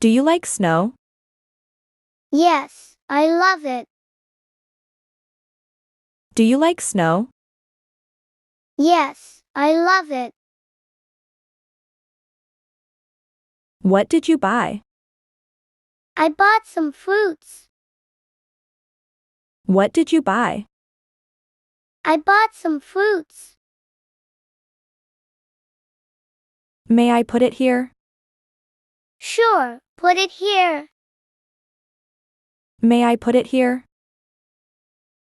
Do you like snow? Yes, I love it. Do you like snow? Yes, I love it. What did you buy? I bought some fruits. What did you buy? I bought some fruits. May I put it here? Sure, put it here. May I put it here?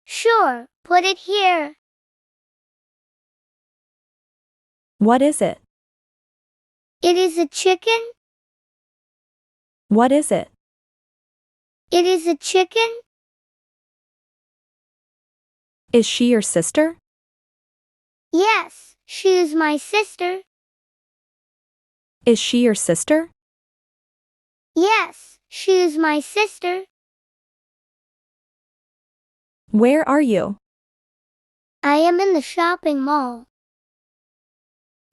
Sure, put it here. What is it? It is a chicken. What is it? It is a chicken. Is she your sister? Yes, she is my sister. Is she your sister? Yes, she is my sister. Where are you? I am in the shopping mall.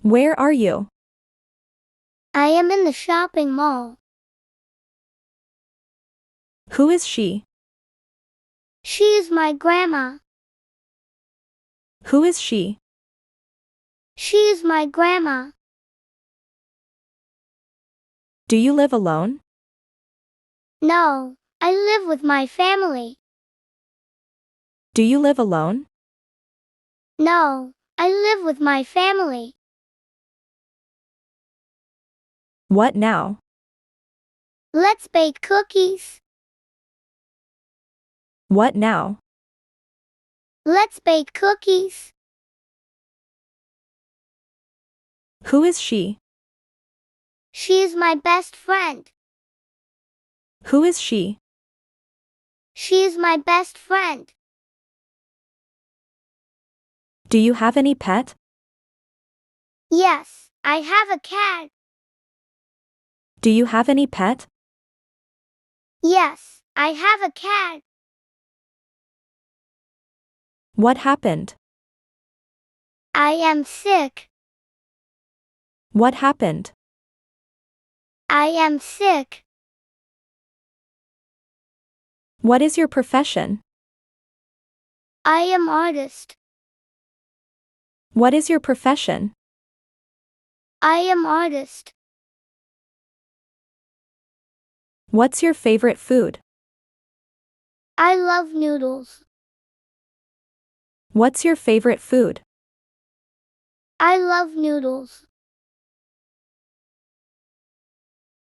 Where are you? I am in the shopping mall. Who is she? She is my grandma. Who is she? She is my grandma. Do you live alone? No, I live with my family. Do you live alone? No, I live with my family. What now? Let's bake cookies. What now? Let's bake cookies. Who is she? She is my best friend. Who is she? She is my best friend. Do you have any pet? Yes, I have a cat. Do you have any pet? Yes, I have a cat. What happened? I am sick. What happened? I am sick. What is your profession? I am artist. What is your profession? I am artist. What's your favorite food? I love noodles. What's your favorite food? I love noodles.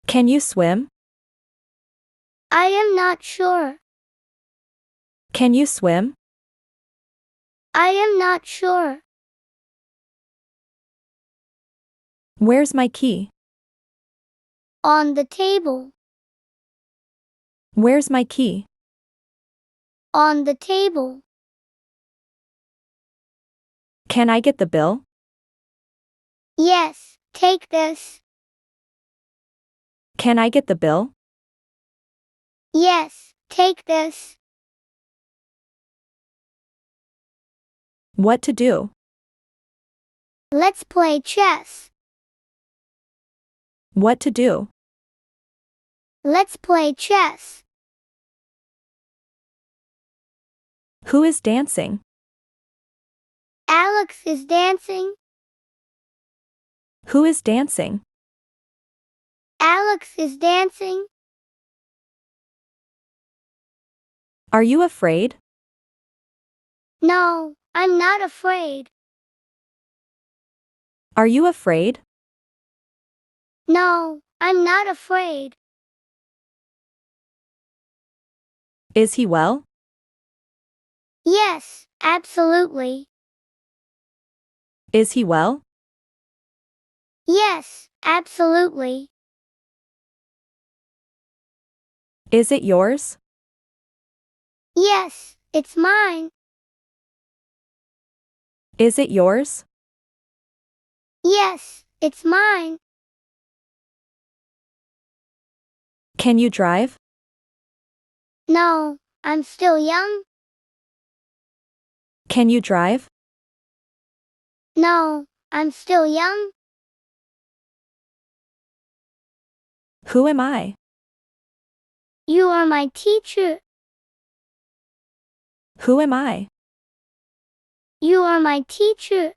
Can you swim? I am not sure. Can you swim? I am not sure. Where's my key? On the table. Where's my key? On the table. Can I get the bill? Yes, take this. Can I get the bill? Yes, take this. What to do? Let's play chess. What to do? Let's play chess. Who is dancing? Alex is dancing. Who is dancing? Alex is dancing. Are you afraid? No, I'm not afraid. Are you afraid? No, I'm not afraid. Is he well? Yes, absolutely. Is he well? Yes, absolutely. Is it yours? Yes, it's mine. Is it yours? Yes, it's mine. Can you drive? No, I'm still young. Can you drive? No, I'm still young. Who am I? You are my teacher. Who am I? You are my teacher.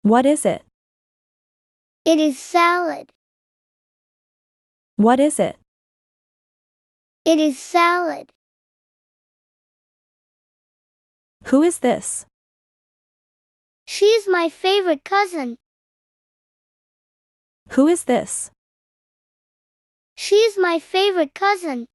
What is it? It is salad. What is it? It is salad. Who is this? She is my favorite cousin. Who is this? She is my favorite cousin.